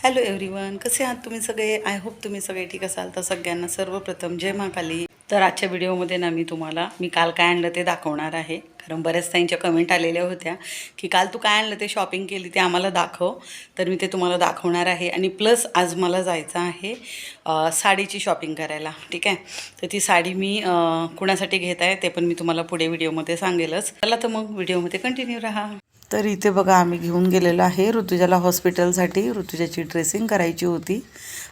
Hello everyone, कसे आहात तुम्ही सगळे? आय होप तुम्ही सगळे ठीक असाल. तर सगळ्यांना सर्वप्रथम जय महाकाली. तर आजच्या व्हिडिओमध्ये ना मी काल काय आणलं ते दाखवणार आहे. कारण बऱ्याच ताईंच्या कमेंट आलेल्या होत्या की काल तू काय आणलं ते शॉपिंग केली ते आम्हाला दाखव. तर मी ते तुम्हाला दाखवणार आहे. आणि प्लस आज मला जायचं आहे साडीची शॉपिंग करायला. ठीक आहे, तर ती साडी मी कुणासाठी घेत आहे ते पण मी तुम्हाला पुढे व्हिडिओमध्ये सांगेलच. चला तर मग व्हिडिओमध्ये कंटिन्यू राहा. तर इथे बघा आम्ही घेऊन गेलेलो आहे ऋतुजाला हॉस्पिटलसाठी. ऋतुजाची ड्रेसिंग करायची होती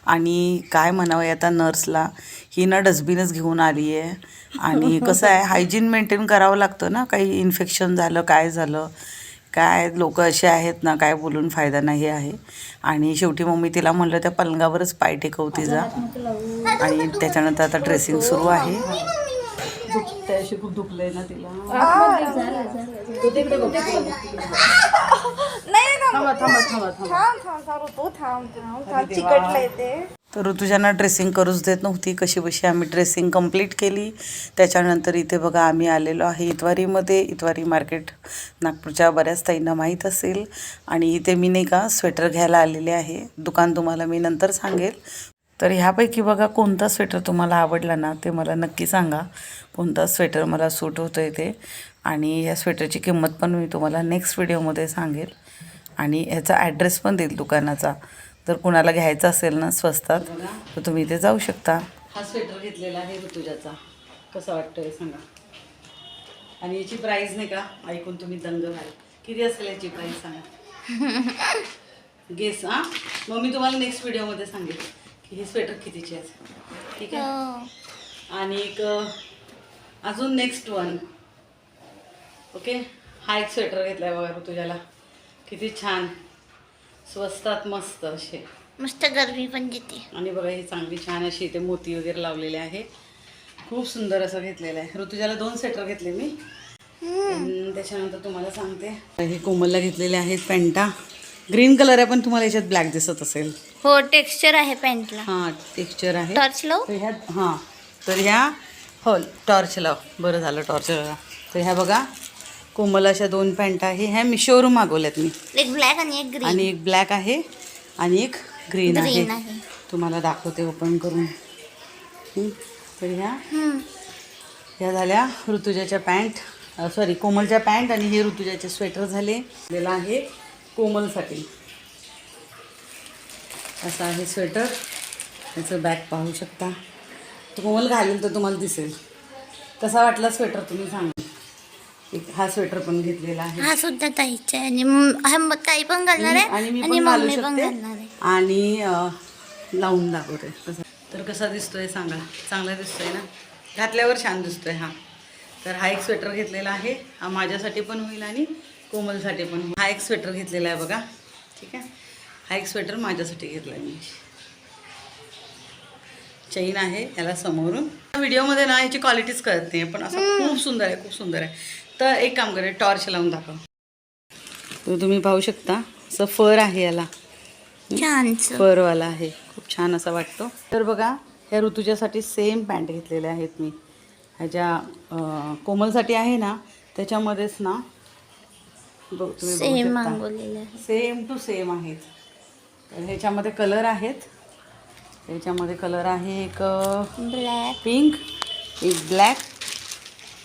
आणि काय म्हणावं आता नर्सला, ही ना डस्टबिनच घेऊन आली आहे. आणि कसं आहे, हायजीन मेंटेन करावं लागतं ना. काही इन्फेक्शन झालं काय झालं काय, लोक असे आहेत ना, काय बोलून फायदा नाही आहे. आणि शेवटी मम्मी तिला म्हणलं त्या पलंगावरच पाय टेकवते जा. आणि त्याच्यानंतर आता ड्रेसिंग सुरू आहे. त्याशी खूप दुखलंय ना तिला. तर ऋतुजांना ड्रेसिंग करूच देत नव्हती. कशी बशी आम्ही ड्रेसिंग कंप्लीट केली. त्याच्यानंतर इथे बघा आम्ही आलेलो आहे इतवारीमध्ये. इतवारी मार्केट नागपूरच्या बऱ्याच ताईंना माहीत असेल. आणि इथे मी नाही का स्वेटर घ्यायला आलेले आहे. दुकान तुम्हाला मी नंतर सांगेल. तर ह्यापैकी बघा कोणता स्वेटर तुम्हाला आवडला ना ते मला नक्की सांगा. कोणता स्वेटर मला सूट होतं आहे ते. आणि या स्वेटरची किंमत पण मी तुम्हाला नेक्स्ट व्हिडिओमध्ये सांगेल. आणि ह्याचा ॲड्रेस पण देईल दुकानाचा. जर कुणाला घ्यायचा असेल ना स्वस्तात तर तुम्ही इथे जाऊ शकता. हा स्वेटर घेतलेला आहे ऋतुजाचा. कसा वाटतोय सांगा. आणि याची प्राईस नाही का ऐकून तुम्ही दंग व्हाल. किती असेल याची प्राईस सांगा. गेस. मग मी तुम्हाला नेक्स्ट व्हिडिओमध्ये सांगेल की हे स्वेटर कितीचे आहे. ठीक आहे. आणि एक अजून नेक्स्ट वन. ओके, हा एक स्वेटर घेतला आहे बघा ऋतुजाला. किती छान, स्वस्तात मस्त असे, मस्त गरमी पण देते. आणि बघा ही चांगली छान अशी इथे मोती वगैरे लावलेले आहे. खूप सुंदर असं घेतलेलं आहे. ऋतुजाला 2 स्वेटर घेतले मी. त्याच्यानंतर तुम्हाला सांगते, हे कोमलला घेतलेले आहेत पॅन्टा. ग्रीन कलर आहे पण तुम्हाला याच्यात ब्लॅक दिसत असेल. हो, टेक्स्चर आहे पॅन्टला. हां, टेक्स्चर आहे. टॉर्च लाव. तर ह्या तर ह्या हो टॉर्च लाव. बरं झालं टॉर्च लावा. तर ह्या बघा कोमल अशा 2 पॅन्ट आहे. ह्या मिशोवरून मागवल्यात मी. एक ब्लॅक आणि एक ग्रीन. आणि एक ब्लॅक आहे आणि एक ग्रीन आहे. आहे. तुम्हाला दाखवते ओपन करून. तर ह्या झाल्या ऋतुजाच्या पॅन्ट, सॉरी कोमलच्या पॅन्ट. आणि हे ऋतुजाचे स्वेटर झाले. दिला आहे कोमलसाठी. असं आहे स्वेटर. याचं बॅक पाहू शकता. तर कोमल घालेल तर तुम्हाला दिसेल. कसा वाटला स्वेटर तुम्ही सांगा. एक हा स्वेटर पण घेतलेला आहे. हा सुद्धा ताईचा आहे. आणि ताई पण घालणार आहे आणि मी आणि पण घालू मम्मी पण शकते. घालणार आहे. आणि लावून दाखवते कसा. तर कसा दिसतोय सांगा. चांगला दिसतोय ना. घातल्यावर छान दिसतोय. तर हा एक स्वेटर घेतलेला आहे. हा माझ्यासाठी पण होईल आणि कोमलसाठी पण होईल. हा एक स्वेटर घेतलेला आहे बघा. ठीक आहे, हा एक स्वेटर माझ्यासाठी घेतला आहे मी. चेन आहे याला समोरून. व्हिडिओमध्ये ना ह्याची क्वालिटीच कळत नाही पण असं खूप सुंदर आहे, खूप सुंदर आहे. तर एक काम करेल, टॉर्च लावून दाखव. तर तुम्ही पाहू शकता असं फर आहे याला. छान फरवाला आहे. खूप छान असा वाटतो. तर बघा ह्या ऋतुजासाठी सेम पॅन्ट घेतलेल्या आहेत मी. ह्याच्या कोमलसाठी आहे ना त्याच्यामध्येच ना तुम्ही सेम सेम टू सेम आहेत. तर ह्याच्यामध्ये कलर आहेत. ह्याच्यामध्ये कलर आहे एक ब्लॅक, पिंक, एक ब्लॅक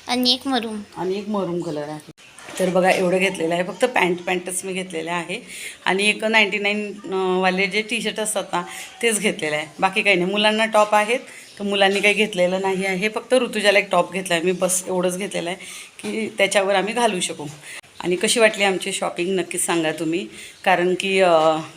आणि एक मरून, आणि एक मरून कलर आहे. तर बघा एवढं घेतलेलं आहे. फक्त पॅन्टच मी घेतलेलं आहे. आणि एक 99 वाले जे टी शर्ट असतात ना तेच घेतलेलं आहे. बाकी काही नाही. मुलांना टॉप आहेत तर मुलांनी काही घेतलेलं नाही आहे. फक्त ऋतुजाला एक टॉप घेतला आहे मी. बस एवढंच घेतलेलं आहे की त्याच्यावर आम्ही घालू शकू. आणि कशी वाटली आमची शॉपिंग नक्कीच सांगा तुम्ही. कारण की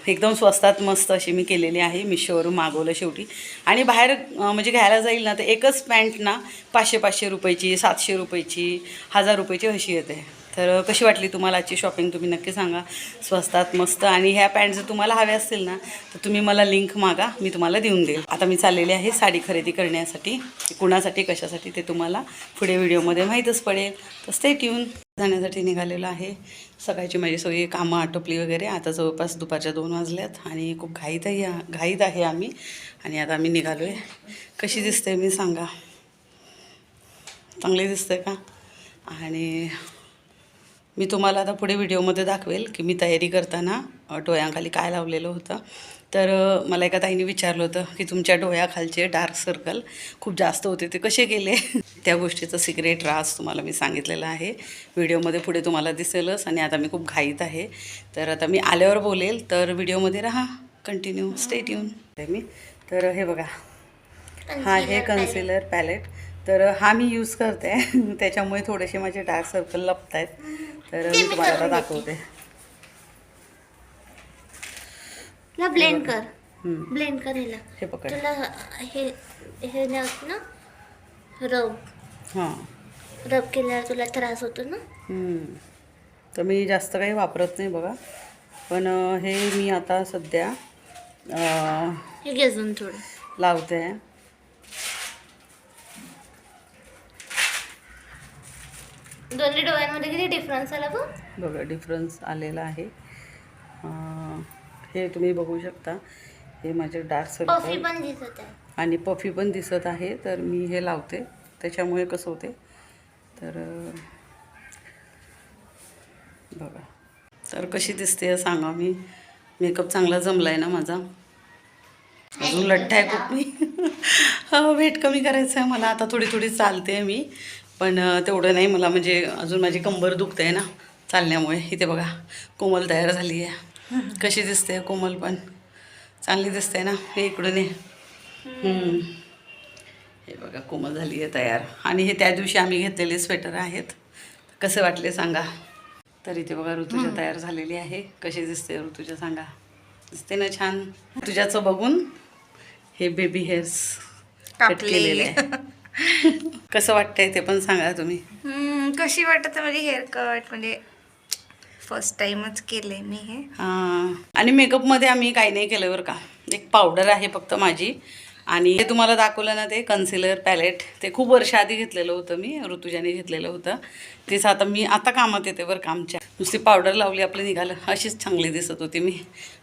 एकदम स्वस्तात मस्त अशी मी केलेली आहे. मिशोवरून मागवलं शेवटी. आणि बाहेर म्हणजे घ्यायला जाईल ना तर एकच पॅन्ट ना 500 रुपयाची, 700 रुपयाची, 1000 रुपयाची अशी येते. तर कशी वाटली तुम्हाला आजची शॉपिंग तुम्ही नक्की सांगा. स्वस्तात मस्त. आणि ह्या पॅन्ट जर तुम्हाला हव्या असतील ना तर तुम्ही मला लिंक मागा, मी तुम्हाला देऊन देईल. आता मी चाललेले आहे साडी खरेदी करण्यासाठी. कुणासाठी कशासाठी ते तुम्हाला पुढे व्हिडिओमध्ये माहीतच पडेल. तर स्टे ट्यून. जाण्यासाठी निघालेलं आहे. सकाळची माझी सगळी कामं आटोपली वगैरे. आता जवळपास दुपारच्या 2 वाजल्यात आणि खूप घाईत आहे आम्ही. आणि आता आम्ही निघालो आहे. कशी दिसते मी सांगा. चांगली दिसते का. आणि मी तुम्हाला आता पुढे व्हिडिओमध्ये दाखवेल की मी तयारी करताना डोळ्यांखाली काय लावलेलं होतं तर मला एका ताईने विचारलं होतं की तुमच्या डोळ्याखालचे डार्क सर्कल खूप जास्त होते ते कसे गेले. त्या गोष्टीचं सिक्रेट राज तुम्हाला मी सांगितलेलं आहे. व्हिडिओमध्ये पुढे तुम्हाला दिसेलच. आणि आता मी खूप घाईत आहे, तर आता मी आल्यावर बोलेल, तर व्हिडिओमध्ये राहा, कंटिन्यू स्टे ट्यून. मी तर हे बघा, हा हे कन्सिलर पॅलेट, तर हा मी यूज करते. त्याच्यामुळे थोडेसे माझे डार्क सर्कल लपत आहेत, तर मी तुम्हाला आता दाखवते. ब्लेंड कर, ब्लेंड कर ह्याला. हे पकड. तुला हे हे नव्हतं ना, रब हां, रब केल्यावर तुला त्रास होतो ना. तर मी जास्त काही वापरत नाही बघा, पण हे मी आता सध्या हे घे अजून थोडं लावते. दोन्ही डोळ्यांमध्ये किती डिफरन्स आला बघ. बघा डिफरन्स आलेला आहे. हे तुम्ही बघू शकता, हे माझे डार्क कॉफी सर्कल पण दिसत आहे. आणि पफी पण दिसत आहे. तर मी हे लावते, त्याच्यामुळे कसं होते, तर बघा. तर कशी दिसते सांगा. मी मेकअप चांगला जमला आहे ना माझा. अजून लठ्ठ आहे खूप मी. वेट कमी करायचं आहे मला. आता थोडी थोडी चालते मी, पण तेवढं नाही मला, म्हणजे अजून माझी कंबर दुखते आहे ना चालण्यामुळे. इथे बघा कोमल तयार झाली आहे. कशी दिसते कोमल, पण चांगली दिसते ना. हे इकडून ये. हे बघा कोमल झाली आहे तयार. आणि हे त्या दिवशी आम्ही घेतलेले स्वेटर आहेत. कसे वाटले सांगा. तर इथे बघा ऋतुजा तयार झालेली आहे. कशी दिसते ऋतुजा सांगा. दिसते ना छान. ऋतुजाचं बघून हे बेबी हेअर्स कट केलेले आहे. कसं वाटतंय ते पण सांगा तुम्ही. कशी वाटत म्हणजे हेअर कट, म्हणजे फर्स्ट टाइमच केलंय मी हे. आणि मेकअपमध्ये आम्ही काही नाही केलं बरं का. एक पावडर आहे फक्त माझी, आणि हे तुम्हाला दाखवलं ना ते कन्सिलर पॅलेट, ते खूप वर्ष आधी घेतलेलं होतं मी, ऋतुजाने घेतलेलं होतं. तेच आता मी आता कामात येते बरं का आमच्या. नुसती पावडर लावली आपलं निघालं, अशीच चांगली दिसत होती मी.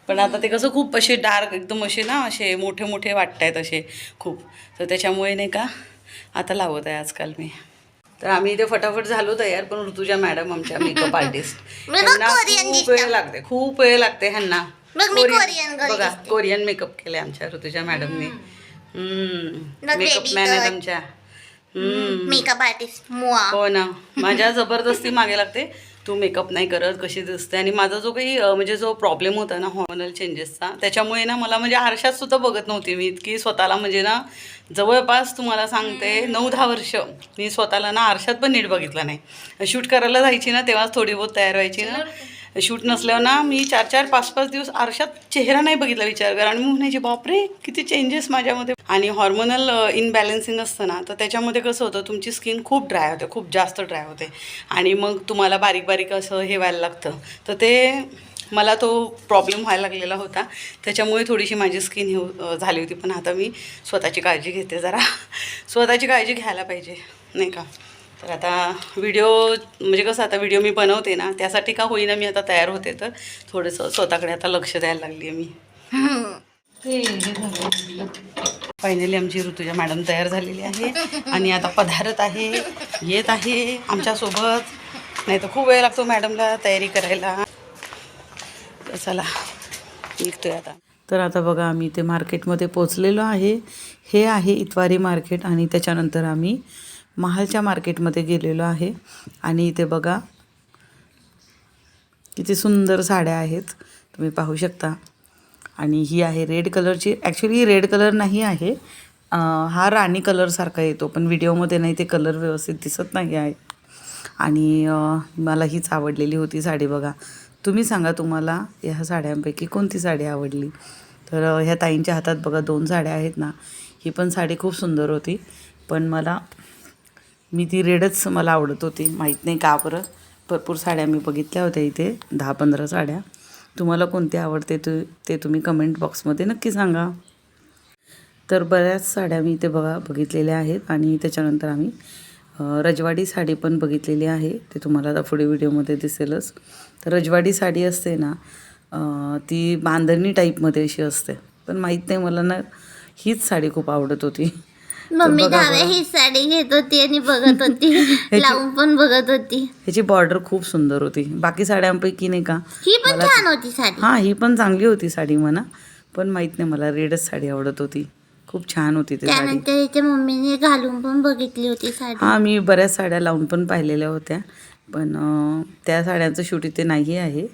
पण आता ते कसं खूप असे डार्क एकदम असे ना, असे मोठे मोठे वाटत आहेत असे खूप, तर त्याच्यामुळे नाही का आता लावत आहे आजकाल मी. तर आम्ही इथे फटाफट झालो तयार, पण ऋतुजा मॅडम आमच्या मेकअप आर्टिस्ट, त्यांना खूप वेळ लागते, खूप वेळ लागते ह्यांना. बघा कोरियन मेकअप केले आमच्या ऋतुजा मॅडमने. मेकअप मॅन आहेत आमच्या. मेकअप आर्टिस्ट हो ना, माझ्या जबरदस्ती मागे लागते, तू मेकअप नाही करत कशी दिसते. आणि माझा जो काही म्हणजे जो प्रॉब्लेम होता ना हॉर्मोनल चेंजेसचा, त्याच्यामुळे ना मला म्हणजे आरशात सुद्धा बघत नव्हती मी इतकी स्वतःला. म्हणजे ना जवळपास तुम्हाला सांगते 9-10 वर्ष मी स्वतःला ना आरशात पण नीट बघितलं नाही. शूट करायला जायची ना तेव्हाच थोडी बहुत तयार व्हायची ना. शूट नसल्यावर ना मी 4-4, 5-5 दिवस आरशात चेहरा नाही बघितला विचार कर. आणि मी म्हणायची बापरे किती चेंजेस माझ्यामध्ये. आणि हॉर्मोनल इनबॅलन्सिंग असतं ना, तर त्याच्यामध्ये कसं होतं, तुमची स्किन खूप ड्राय होते, खूप जास्त ड्राय होते. आणि मग तुम्हाला बारीक बारीक असं हे व्हायला लागतं. तर ते मला तो प्रॉब्लेम व्हायला लागलेला होता, त्याच्यामुळे थोडीशी माझी स्किन हे झाली होती. पण आता मी स्वतःची काळजी घेते जरा. स्वतःची काळजी घ्यायला पाहिजे नाही का. तर आता व्हिडिओ म्हणजे कसं, आता व्हिडिओ मी बनवते ना, त्यासाठी का होईना मी आता तयार होते, तर थोडंसं स्वतःकडे आता लक्ष द्यायला लागली आहे मी. फायनली आमची ऋतुजा मॅडम तयार झालेली आहे आणि आता पधारत आहे, येत आहे आमच्यासोबत. नाही तर खूप वेळ लागतो मॅडमला तयारी करायला. तर चला निघतोय आता. तर आता बघा आम्ही इथे मार्केटमध्ये पोचलेलो आहे. हे आहे इतवारी मार्केट, आणि त्याच्यानंतर आम्ही महालच्या मार्केटमध्ये गेलेलो आहे. आणि इथे बघा किती सुंदर साड्या आहेत, तुम्ही पाहू शकता. आणि ही आहे रेड कलरची. ॲक्च्युली रेड कलर नाही आहे, हा राणी कलरसारखा येतो, पण व्हिडिओमध्ये नाही ते कलर व्यवस्थित दिसत नाही आहे. आणि मला हीच आवडलेली होती साडी. बघा तुम्ही सांगा तुम्हाला ह्या साड्यांपैकी कोणती साडी आवडली. तर ह्या ताईंच्या हातात बघा 2 साड्या आहेत ना, ही पण साडी खूप सुंदर होती, पण मी ती रेडच मला आवडत होती. माहीत नाही का बरं. भरपूर साड्या मी बघितल्या होत्या इथे, 10-15 साड्या. तुम्हाला कोणती आवडते ते तुम्ही कमेंट बॉक्समध्ये नक्की सांगा. तर बऱ्याच साड्या मी इथे बघितलेल्या आहेत. आणि त्याच्यानंतर आम्ही रजवाडी साडी पण बघितलेली आहे, ते तुम्हाला आता पुढे व्हिडिओमध्ये दिसेलच. तर रजवाडी साडी असते ना, ती बांधणी टाईपमध्ये अशी असते, पण माहीत नाही मला ना हीच साडी खूप आवडत होती. मम्मी दहाव्या ही साडी घेत होती आणि बघत होती, लावून पण बघत होती. ह्याची बॉर्डर खूप सुंदर होती, बाकी साड्यांपैकी नाही का. ही पण छान होती साडी. हां ही पण चांगली होती साडी म्हणा, पण माहीत नाही मला रेडच साडी आवडत होती. खूप छान होती ती साडी. त्यानंतर इथे मम्मीने घालून पण बघितली होती साडी. हां, मी बऱ्याच साड्या लावून पण पाहिलेल्या होत्या, पण त्या साड्यांचं शूट इथे नाही आहे.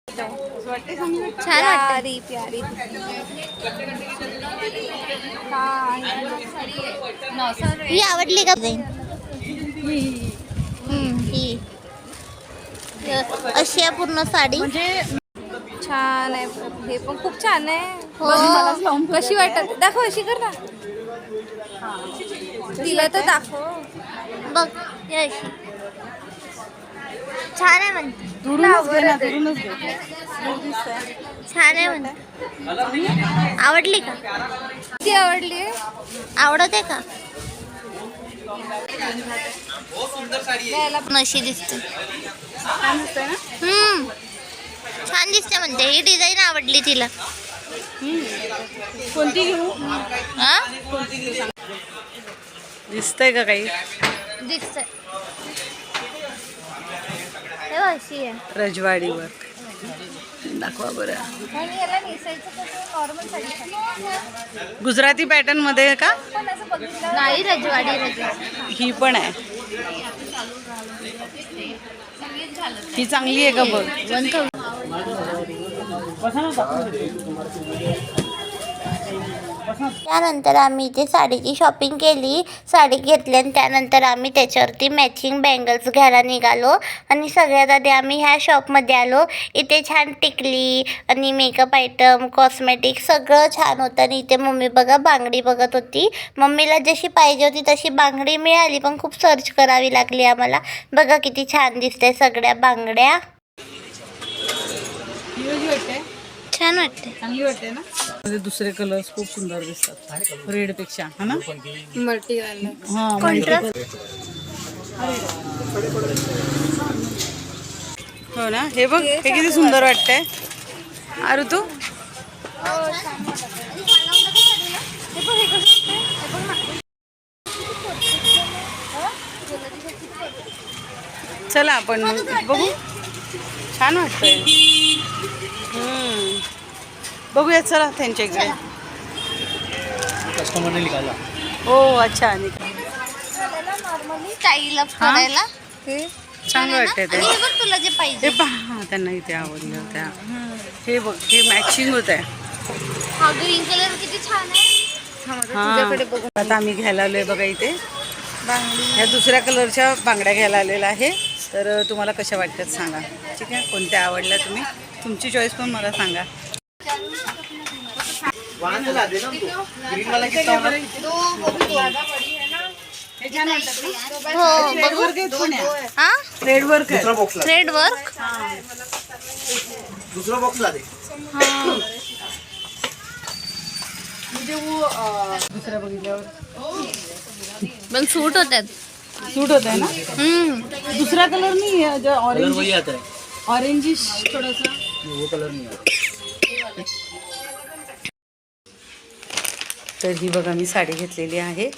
छान वाटते. प्यारी ही आवडली का? ही अशी आहे पूर्ण साडी. छान आहे. हे पण खूप छान आहे. हो. कशी वाटत दाखव, अशी कर ना. तिला तर दाखव. बघ ही अशी छान आहे म्हणते. छान आहे म्हणते. आवडली का? ती आवडली. आवडत आहे का? पण अशी दिसते. छान दिसते म्हणते. ही डिझाईन आवडली तिला. कोणती घेऊ? हा दिसतंय का काही? दिसतंय. हे बघ, अशी आहे. रजवाडीवर दाखवा बरं. आणि याला नेसायचं कसं नॉर्मल साडी गुजराती पॅटर्न मध्ये आहे का? पण असं बघितलं नाही रजवाडी. ही पण आहे. ही चांगली आहे का बघ. त्यानंतर आम्ही इथे साडीची शॉपिंग केली. साडी घेतली आणि त्यानंतर आम्ही त्याच्यावरती मॅचिंग बँगल्स घ्यायला निघालो. आणि सगळ्यात आधी आम्ही ह्या शॉपमध्ये आलो. इथे छान टिकली आणि मेकअप आयटम, कॉस्मेटिक सगळं छान होतं. आणि इथे मम्मी बघा बांगडी बघत होती. मम्मीला जशी पाहिजे होती तशी बांगडी मिळाली, पण खूप सर्च करावी लागली आम्हाला. बघा किती छान दिसतंय सगळ्या बांगड्या. छान वाटते. चांगली वाटते ना. दुसरे कलर्स खूप सुंदर दिसतात रेड पेक्षा, है ना. मल्टी हां, कॉन्ट्रास्ट. हो ना. हे बघ, हे किती सुंदर वाटतंय. अरे तू चला आपण बघू. छान वाटतंय. बघूया चला त्यांच्या इकडे. कस्टमरने निकाला. हो अच्छा. नॉर्मली स्टाईल अप हा? करायला छान वाटतंय ते. आणि हे बघ तुला जे पाहिजे. हे पहा, त्यांना इथे आवडलं त्या. हे बघ, हे मॅचिंग होत आहे. हा ग्रीन कलर किती छान आहे. हां, आता आम्ही घ्यायला आलोय बघा इथे ह्या दुसऱ्या कलरच्या बांगड्या घ्यायला आलेल्या आहे. तर तुम्हाला कशा वाटतात सांगा. ठीक आहे, कोणत्या आवडल्या तुम्ही, तुमची चॉईस पण मला सांगा. हो बघू. हा रेड वर्क आहे. Thread work. दुसरा बॉक्स ला दे. दुसऱ्या बघितल्यावर पण सूट होतात. सूट होत आहे ना. दुसरा कलर नाही आहे, जो ऑरेंज वही आता है. ऑरेंजिश थोडासा. वो कलर नहीं आता. तर ही बघा मी साडी घेतलेली आहे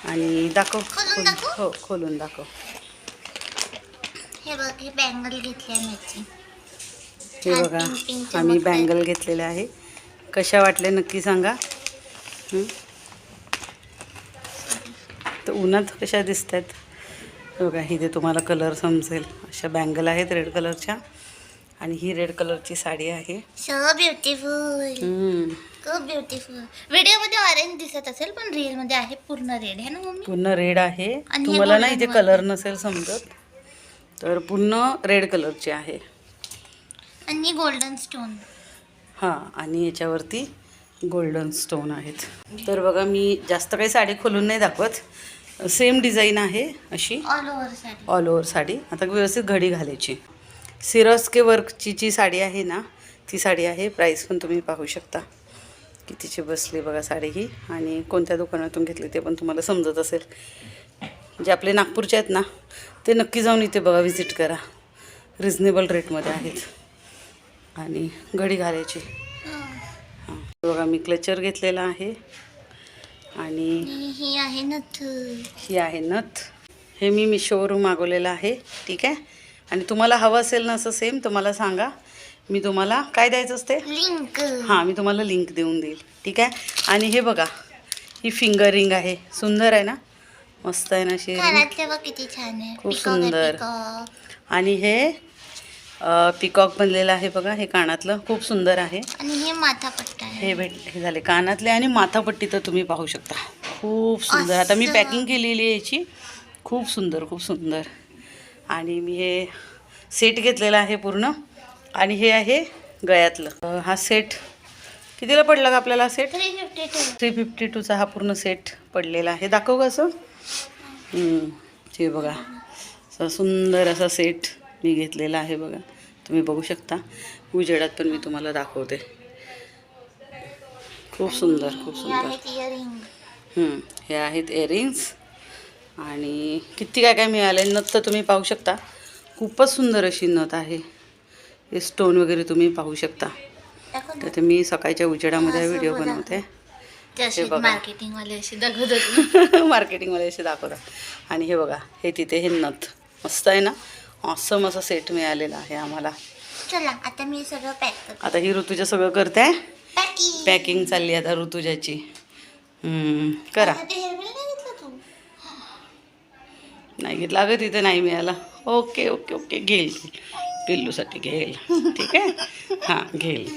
आणि दाखव. खोलून दाखवू? हो, खोलून दाखव. हे बघ, हे बँगल घेतली आहे. हे बघा आम्ही बँगल घेतलेले आहे. कशा वाटल्या नक्की सांगा. तर उन्हात कशा दिसत आहेत बघा. इथे तुम्हाला कलर समजेल. अशा बँगल आहेत रेड कलरच्या आणि ही रेड कलरची साडी आहे. So beautiful. खूप ब्युटिफुल. व्हिडिओमध्ये ऑरेंज दिसत असेल पण रिअल मध्ये आहे पूर्ण रेड आहे ना मम्मी. पूर्ण रेड आहे. आणि हे तुम्हाला ना golden इथे वर कलर नसेल समजत, तर पूर्ण रेड कलरची आहे. आणि गोल्डन स्टोन. हां, आणि याच्यावरती गोल्डन स्टोन आहेत. तर बघा मी जास्त काही साडी खोलून नाही दाखवत. सेम डिझाईन आहे अशी all over sari. All over sari. आता व्यवस्थित घडी घालायची. सिरस्के वर्कची जी साडी आहे ना ती साडी आहे. प्राईस पण तुम्ही पाहू शकता कितीची बसली बघा साडी ही. आणि कोणत्या दुकानातून घेतली ते पण तुम्हाला समजत असेल. जे आपले नागपूरचे आहेत ना ते नक्की जाऊन इथे बघा व्हिजिट करा. रिजनेबल रेटमध्ये आहेत. आणि घडी घालायची. हां, बघा मी क्लचर घेतलेला आहे आणि ही आहे नथ. ही आहे नथ. हे मी मिशोवरून मागवलेलं आहे. ठीक आहे. आणि तुम्हाला हवं असेल ना असं सेम तर मला सांगा. मी तुम्हाला काय द्यायचं असते लिंक. हां, मी तुम्हाला लिंक देऊन देईल, ठीक आहे. आणि हे बघा, ही फिंगर रिंग आहे, सुंदर आहे ना, मस्त आहे ना अशी ring. कानातले बघ किती छान आहे. खूप पिकॉक आहे, सुंदर. पिकॉक. आणि हे पिकॉक बनलेलं आहे बघा, हे कानातलं खूप सुंदर आहे. आणि हे माथापट्टा आहे. हे झाले कानातले आणि माथापट्टी तर तुम्ही पाहू शकता, खूप सुंदर. आता मी असं. पॅकिंग केलेली आहे याची, खूप सुंदर खूप सुंदर. आणि मी हे सेट घेतलेला आहे पूर्ण. आणि हे आहे गळ्यातलं. हा सेट कितीला पडला का आपल्याला सेट? 352. 352चा हा पूर्ण सेट पडलेला आहे. दाखव का असं? हे बघा, असा सुंदर असा सेट मी घेतलेला आहे बघा, तुम्ही बघू शकता. उजेडात पण मी तुम्हाला दाखवते. खूप सुंदर खूप हे सुंदर. आहेत इयरिंग. हे आहेत इयरिंग्स. आणि किती काय काय मिळालं आहे. नथ तर तुम्ही पाहू शकता, खूपच सुंदर अशी नथ आहे. हे स्टोन वगैरे तुम्ही पाहू शकता. तर ते मी सकाळच्या उजेडामध्ये व्हिडिओ बनवते. जसे बघा. मार्केटिंगवाले असे दाखवतात. मार्केटिंगमध्ये असे दाखवतात. आणि हे बघा, हे तिथे हे नथ मस्त आहे ना, ऑसम असा सेट मिळालेला आहे आम्हाला. चला आता मी हे सगळं पॅक करते. आता ही ऋतुजा सगळं करते. पॅकिंग. पॅकिंग चालली आता ऋतुजाची. करा. ते हेअरबँड नाही घेतलं तू? नाही घेतला अगं, तिथे नाही मिळाला. ओके ओके ओके, घेईल पिल्लूसाठी घेईल, ठीक आहे. हां घेईल.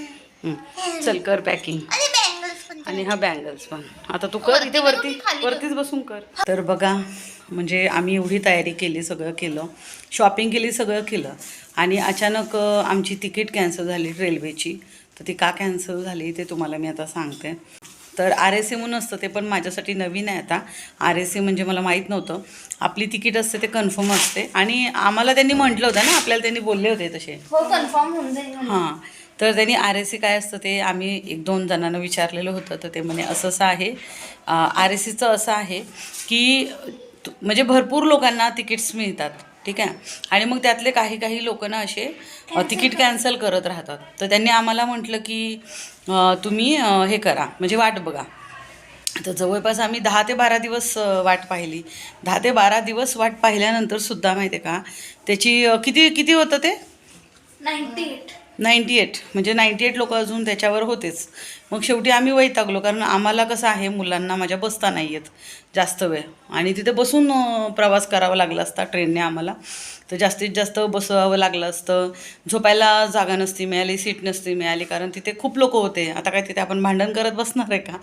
चल कर पॅकिंग. आणि बँगल्स पण. आणि हा बँगल्स पण. आता तू कर इथे वरतीच बसून कर. तर बघा, म्हणजे आम्ही एवढी तयारी केली, सगळं केलं, शॉपिंग केली, सगळं केलं. आणि अचानक आमची तिकीट कॅन्सल झाली रेल्वेची. तर ती का कॅन्सल झाली ते तुम्हाला मी आता सांगते. तर RSC म्हणून असतं, ते पण माझ्यासाठी नवीन आहे आता. RSC म्हणजे मला माहीत नव्हतं. आपली तिकीट असते ते कन्फर्म असते. आणि आम्हाला त्यांनी म्हटलं होतं ना, आपल्याला त्यांनी बोलले होते तसे. हो, कन्फर्म होऊन जाईल. हां, तर त्यांनी RSC काय असतं ते आम्ही 1-2 जणांना विचारलेलं होतं. तर ते म्हणे असं असं आहे. RSCचं असं आहे की म्हणजे भरपूर लोकांना तिकीट्स मिळतात, ठीक आहे. आणि मग त्यातले काही लोक ना असे तिकीट कॅन्सल करत राहतात. तर त्यांनी आम्हाला म्हटलं की तुम्ही हे करा, म्हणजे वाट बघा. तर जवळपास आम्ही 10 ते 12 दिवस वाट पाहिली. 10 ते 12 दिवस वाट पाहिल्यानंतर सुद्धा माहिती आहे का, त्याची किती होतं ते 98, म्हणजे 98 लोक अजून त्याच्यावर होतेच. मग शेवटी आम्ही वैतागलो, कारण आम्हाला कसं आहे, मुलांना माझ्या बसता नाही येत जास्त वेळ. आणि तिथे बसून प्रवास करावा लागला असता ट्रेनने आम्हाला. तर जास्तीत जास्त बसावं लागलं असतं. झोपायला जागा नसती मिळाली, सीट नसती मिळाली, कारण तिथे खूप लोक होते. आता काय तिथे आपण भांडण करत बसणार आहे का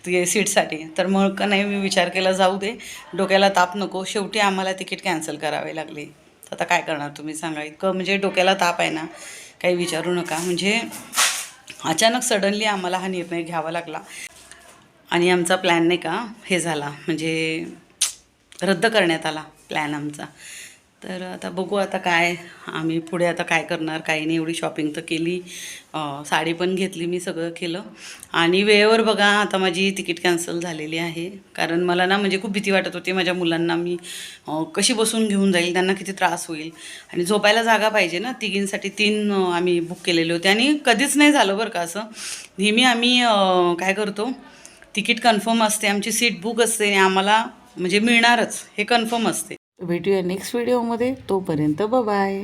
ते सीटसाठी? तर मग का नाही, मी विचार केला जाऊ दे, डोक्याला ताप नको. शेवटी आम्हाला तिकीट कॅन्सल करावे लागले. तर आता काय करणार तुम्ही सांगा? इतकं म्हणजे डोक्याला ताप आहे ना, काही विचारू नका. म्हणजे अचानक सडनली आम्हाला हा निर्णय घ्यावा लागला. आणि आमचा प्लॅन नाही का हे झाला, म्हणजे रद्द करण्यात आला प्लॅन आमचा. तर आता बघू आता काय आम्ही पुढे आता काय करणार, काही नाही. एवढी शॉपिंग तर केली, साडी पण घेतली, मी सगळं केलं. आणि वेळेवर बघा आता माझी तिकीट कॅन्सल झालेली आहे. कारण मला ना म्हणजे खूप भीती वाटत होती, माझ्या मुलांना मी कशी बसून घेऊन जाईल, त्यांना किती त्रास होईल. आणि झोपायला जागा पाहिजे ना, तिघींसाठी 3 आम्ही बुक केलेले होते. आणि कधीच नाही झालं बरं का असं. नेहमी आम्ही काय करतो, तिकीट कन्फर्म असते, आमची सीट बुक असते आणि आम्हाला म्हणजे मिळणारच हे कन्फर्म असते. भेटूया नेक्स्ट व्हिडिओमध्ये. तोपर्यंत बाय.